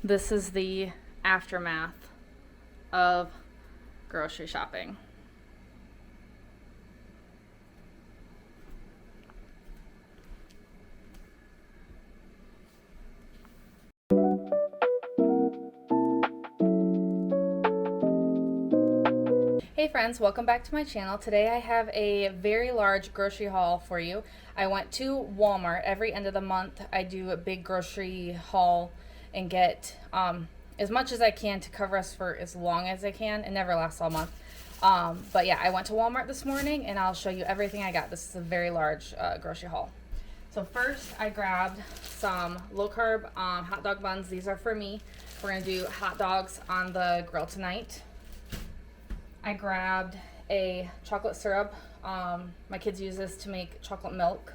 This is the aftermath of grocery shopping. Hey friends, welcome back to my channel. Today I have a very large grocery haul for you. I went to Walmart. Every end of the month I do a big grocery haul and get as much as I can to cover us for as long as I can. It never lasts all month. But yeah, I went to Walmart this morning and I'll show you everything I got. This is a very large grocery haul. So first I grabbed some low carb hot dog buns. These are for me. We're gonna do hot dogs on the grill tonight. I grabbed a chocolate syrup. My kids use this to make chocolate milk.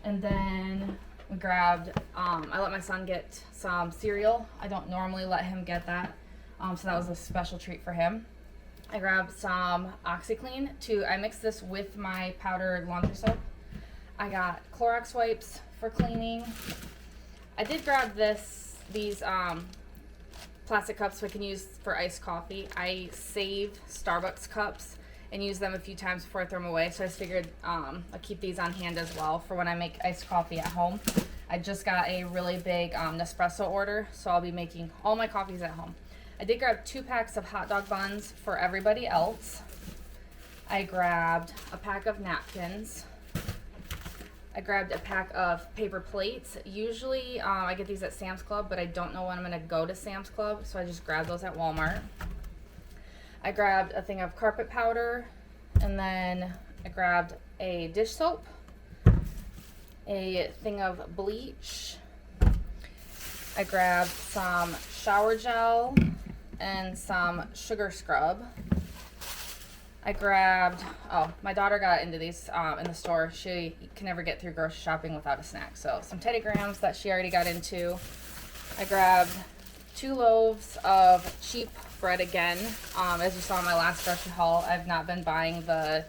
And then we grabbed, I let my son get some cereal. I don't normally let him get that. So that was a special treat for him. I grabbed some OxyClean I mixed this with my powdered laundry soap. I got Clorox wipes for cleaning. I did grab these plastic cups we can use for iced coffee. I save Starbucks cups and use them a few times before I throw them away, so I just figured I'll keep these on hand as well for when I make iced coffee at home. I just got a really big Nespresso order, so I'll be making all my coffees at home. I did grab 2 packs of hot dog buns for everybody else. I grabbed a pack of napkins. I grabbed a pack of paper plates. Usually I get these at Sam's Club, but I don't know when I'm going to go to Sam's Club, so I just grabbed those at Walmart. I grabbed a thing of carpet powder, and then I grabbed a dish soap, a thing of bleach. I grabbed some shower gel and some sugar scrub. I grabbed, my daughter got into these in the store. She can never get through grocery shopping without a snack. So some Teddy Grahams that she already got into. I grabbed 2 loaves of cheap bread again. As you saw in my last grocery haul, I've not been buying the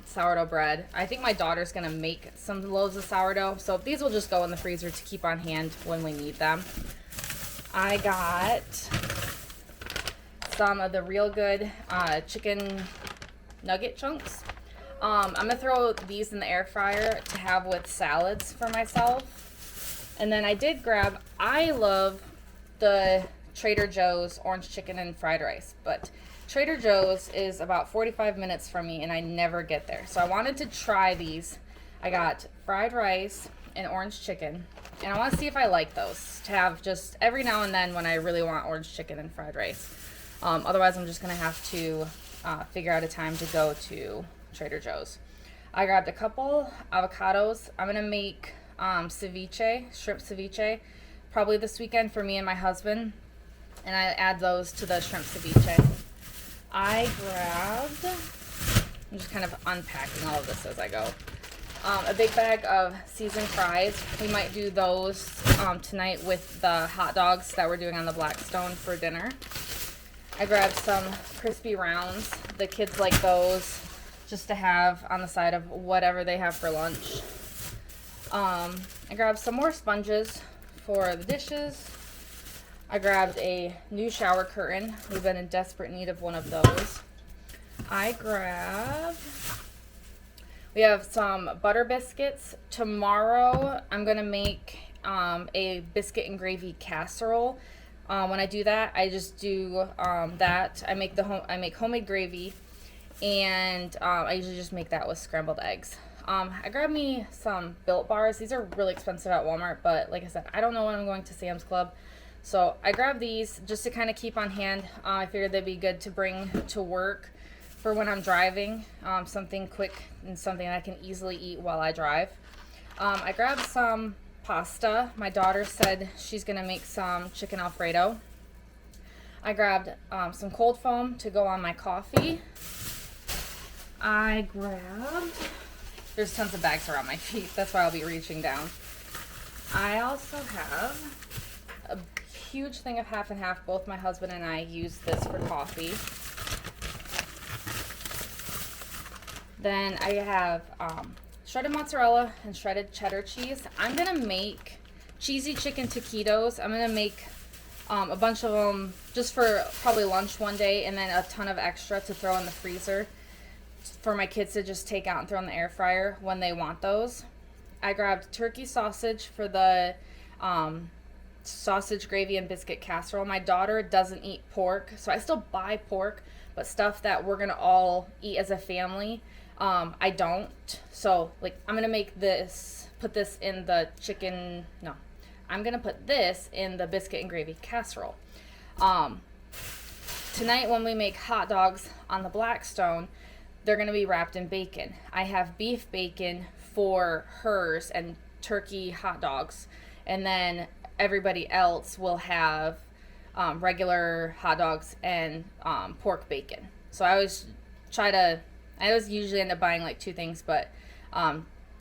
sourdough bread. I think my daughter's gonna make some loaves of sourdough. So these will just go in the freezer to keep on hand when we need them. I got some of the Real Good chicken nugget chunks. I'm gonna throw these in the air fryer to have with salads for myself. And then I did grab, I love the Trader Joe's orange chicken and fried rice, but Trader Joe's is about 45 minutes from me and I never get there. So I wanted to try these. I got fried rice and orange chicken, and I want to see if I like those to have just every now and then when I really want orange chicken and fried rice. Otherwise, I'm just going to have to figure out a time to go to Trader Joe's. I grabbed a couple avocados. I'm going to make ceviche, shrimp ceviche, probably this weekend for me and my husband. And I add those to the shrimp ceviche. I grabbed, I'm just kind of unpacking all of this as I go, a big bag of seasoned fries. We might do those tonight with the hot dogs that we're doing on the Blackstone for dinner. I grabbed some crispy rounds. The kids like those just to have on the side of whatever they have for lunch. I grabbed some more sponges for the dishes. I grabbed a new shower curtain. We've been in desperate need of one of those. We have some butter biscuits. Tomorrow I'm going to make a biscuit and gravy casserole. When I do that, I just do that. I make homemade gravy, and I usually just make that with scrambled eggs. I grabbed me some Built Bars. These are really expensive at Walmart, but like I said, I don't know when I'm going to Sam's Club. So I grabbed these just to kind of keep on hand. I figured they'd be good to bring to work for when I'm driving. Something quick and something I can easily eat while I drive. I grabbed some pasta. My daughter said she's gonna make some chicken Alfredo. I grabbed some cold foam to go on my coffee. There's tons of bags around my feet, that's why I'll be reaching down. I also have a huge thing of half and half. Both my husband and I use this for coffee. Then I have shredded mozzarella and shredded cheddar cheese. I'm gonna make cheesy chicken taquitos. I'm gonna make A bunch of them just for probably lunch one day, and then a ton of extra to throw in the freezer for my kids to just take out and throw in the air fryer when they want those. I grabbed turkey sausage for the sausage gravy and biscuit casserole. My daughter doesn't eat pork, so I still buy pork, but stuff that we're gonna all eat as a family, I don't. So like I'm gonna make this, put this in the chicken, no, I'm gonna put this in the biscuit and gravy casserole. Tonight when we make hot dogs on the Blackstone, they're gonna be wrapped in bacon. I have beef bacon for hers and turkey hot dogs, and then everybody else will have regular hot dogs and pork bacon. So I always usually end up buying like 2 things, but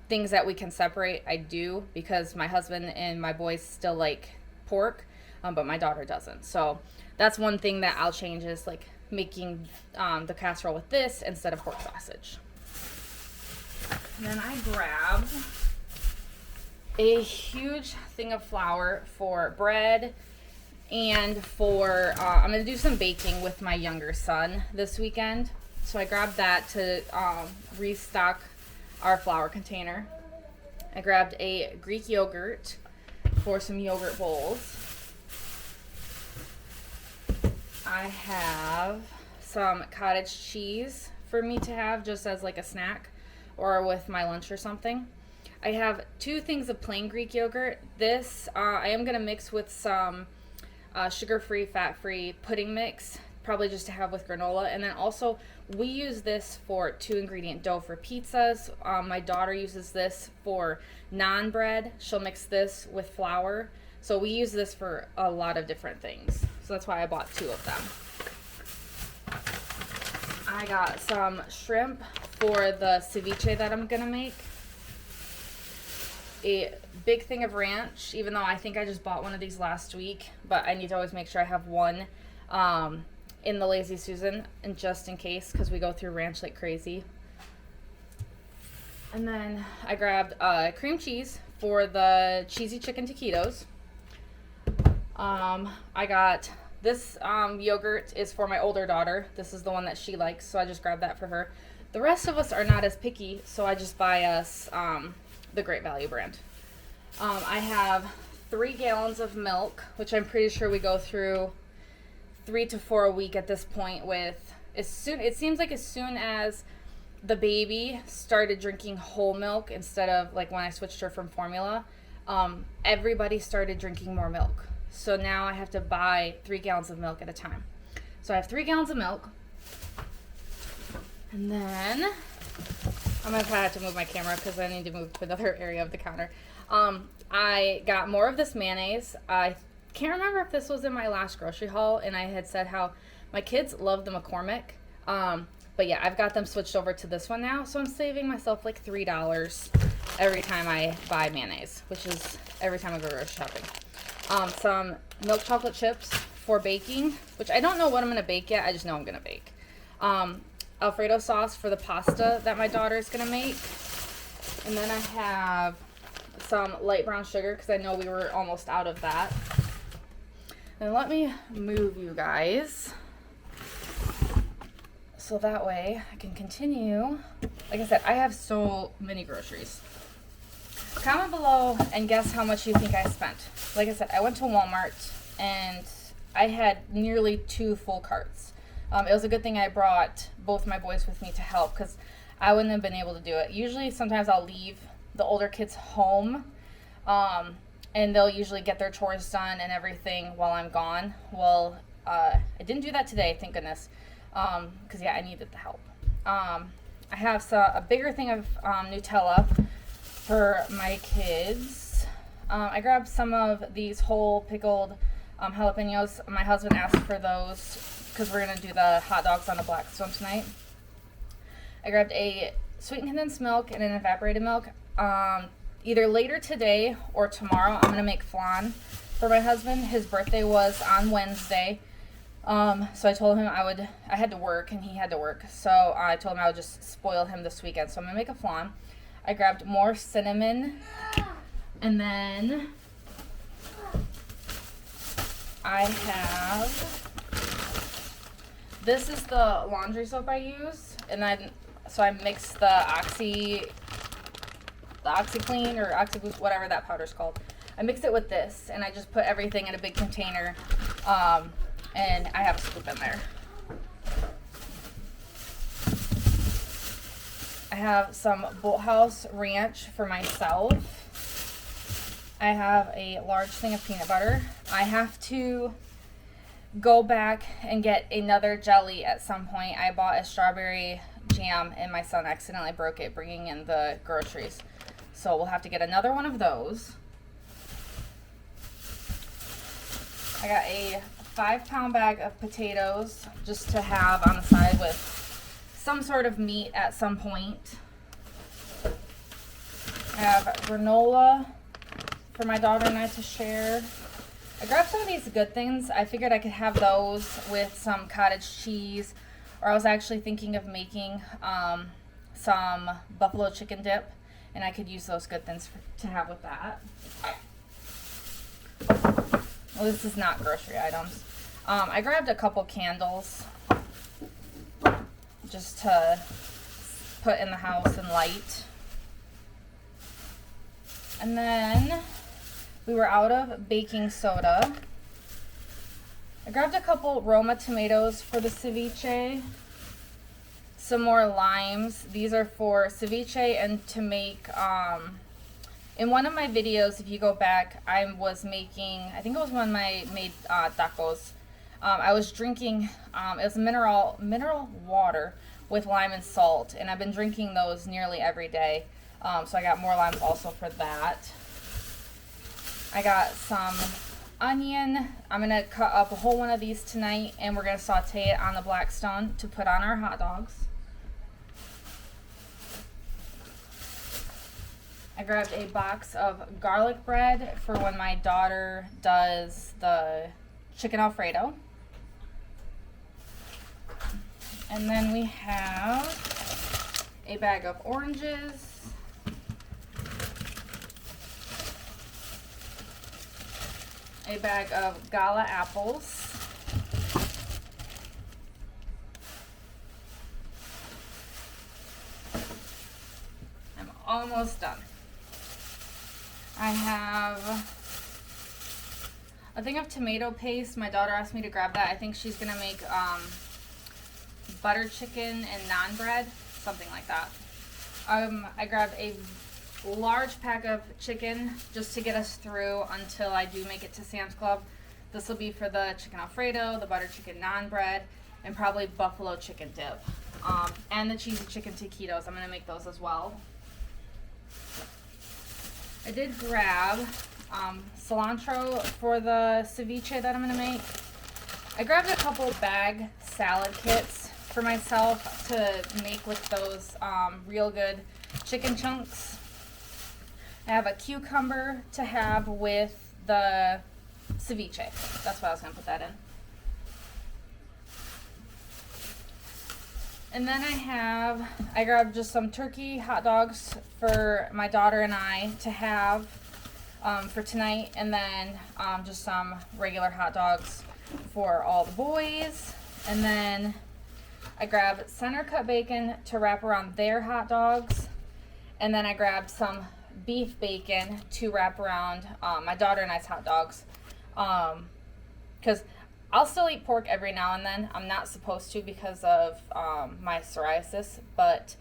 things that we can separate, I do, because my husband and my boys still like pork, but my daughter doesn't. So that's one thing that I'll change, is like making the casserole with this instead of pork sausage. And then I grabbed a huge thing of flour for bread and for, I'm going to do some baking with my younger son this weekend. So I grabbed that to restock our flour container. I grabbed a Greek yogurt for some yogurt bowls. I have some cottage cheese for me to have just as like a snack or with my lunch or something. I have 2 things of plain Greek yogurt. This I am going to mix with some sugar-free, fat-free pudding mix, probably just to have with granola. And then also we use this for 2-ingredient dough for pizzas. My daughter uses this for naan bread. She'll mix this with flour. So we use this for a lot of different things. So that's why I bought 2 of them. I got some shrimp for the ceviche that I'm gonna make. A big thing of ranch, even though I think I just bought one of these last week, but I need to always make sure I have one in the Lazy Susan, and just in case, because we go through ranch like crazy. And then I grabbed cream cheese for the cheesy chicken taquitos. I got this yogurt is for my older daughter. This is the one that she likes, so I just grabbed that for her. The rest of us are not as picky, so I just buy us the Great Value brand. I have 3 gallons of milk, which I'm pretty sure we go through 3 to 4 a week at this point. It seems like as soon as the baby started drinking whole milk instead of like when I switched her from formula, everybody started drinking more milk. So now I have to buy 3 gallons of milk at a time. So I have 3 gallons of milk. And then I'm going to have to move my camera because I need to move to another area of the counter. I got more of this mayonnaise. I can't remember if this was in my last grocery haul, and I had said how my kids love the McCormick. But yeah, I've got them switched over to this one now, so I'm saving myself like $3 every time I buy mayonnaise, which is every time I go grocery shopping. Some milk chocolate chips for baking, which I don't know what I'm going to bake yet. I just know I'm going to bake. Alfredo sauce for the pasta that my daughter is going to make. And then I have some light brown sugar because I know we were almost out of that. And let me move you guys so that way I can continue. Like I said, I have so many groceries. Comment below and guess how much you think I spent. Like I said, I went to Walmart and I had nearly 2 full carts. It was a good thing I brought both my boys with me to help because I wouldn't have been able to do it. Usually, sometimes I'll leave the older kids home and they'll usually get their chores done and everything while I'm gone. Well, I didn't do that today, thank goodness, because yeah, I needed the help. I have a bigger thing of Nutella for my kids. I grabbed some of these whole pickled jalapenos. My husband asked for those because we're going to do the hot dogs on the Blackstone tonight. I grabbed a sweetened condensed milk and an evaporated milk. Either later today or tomorrow, I'm going to make flan for my husband. His birthday was on Wednesday. So I told him I had to work and he had to work. So I told him I would just spoil him this weekend. So I'm going to make a flan. I grabbed more cinnamon. And then I have, this is the laundry soap I use, and then, so I mix the OxyClean or OxyBoost, whatever that powder's called. I mix it with this, and I just put everything in a big container, and I have a scoop in there. I have some Bolthouse Ranch for myself. I have a large thing of peanut butter. I have to go back and get another jelly at some point. I bought a strawberry jam and my son accidentally broke it bringing in the groceries. So we'll have to get another one of those. I got a 5-pound bag of potatoes just to have on the side with some sort of meat at some point. I have granola for my daughter and I to share. I grabbed some of these Good Things. I figured I could have those with some cottage cheese, or I was actually thinking of making some buffalo chicken dip, and I could use those Good Things to have with that. Well, this is not grocery items. I grabbed a couple candles just to put in the house and light. And then we were out of baking soda. I grabbed a couple Roma tomatoes for the ceviche. Some more limes. These are for ceviche and to make, in one of my videos, if you go back, I was making, I think it was when I made tacos. I was drinking, it was mineral water with lime and salt, and I've been drinking those nearly every day. So I got more limes also for that. I got some onion. I'm going to cut up a whole one of these tonight, and we're going to saute it on the Blackstone to put on our hot dogs. I grabbed a box of garlic bread for when my daughter does the chicken Alfredo. And then we have a bag of oranges. A bag of Gala apples. I'm almost done. I have a thing of tomato paste. My daughter asked me to grab that. I think she's gonna make butter chicken and naan bread, something like that. I grabbed a large pack of chicken just to get us through until I do make it to Sam's Club. This will be for the chicken Alfredo, the butter chicken naan bread, and probably buffalo chicken dip. And the cheesy chicken taquitos. I'm gonna make those as well. I did grab cilantro for the ceviche that I'm gonna make. I grabbed a couple bag salad kits for myself to make with those real good chicken chunks. I have a cucumber to have with the ceviche. That's what I was gonna put that in. And then I grabbed just some turkey hot dogs for my daughter and I to have for tonight, and then just some regular hot dogs for all the boys. And then I grabbed center cut bacon to wrap around their hot dogs, and then I grabbed some beef bacon to wrap around my daughter and I's hot dogs, because I'll still eat pork every now and then. I'm not supposed to because of my psoriasis, but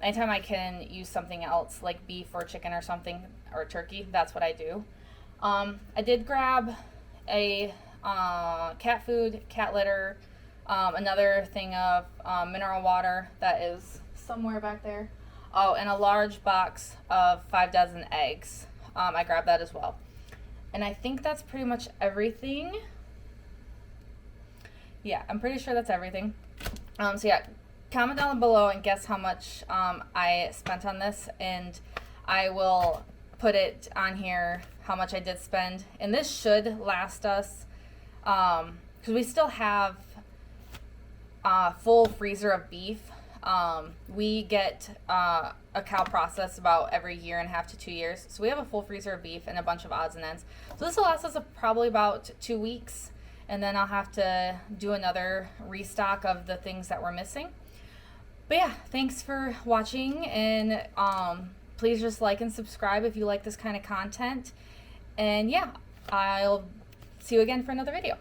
anytime I can use something else like beef or chicken or something, or turkey, that's what I do. I did grab a cat food, cat litter, another thing of mineral water that is somewhere back there. Oh, and a large box of 5 dozen eggs. I grabbed that as well. And I think that's pretty much everything. Yeah, I'm pretty sure that's everything. So yeah, comment down below and guess how much I spent on this, and I will put it on here how much I did spend. And this should last us, because we still have a full freezer of beef. We get a cow process about every 1.5 to 2 years. So we have a full freezer of beef and a bunch of odds and ends. So this will last us probably about 2 weeks. And then I'll have to do another restock of the things that we're missing. But yeah, thanks for watching, and please just like and subscribe if you like this kind of content. And yeah, I'll see you again for another video.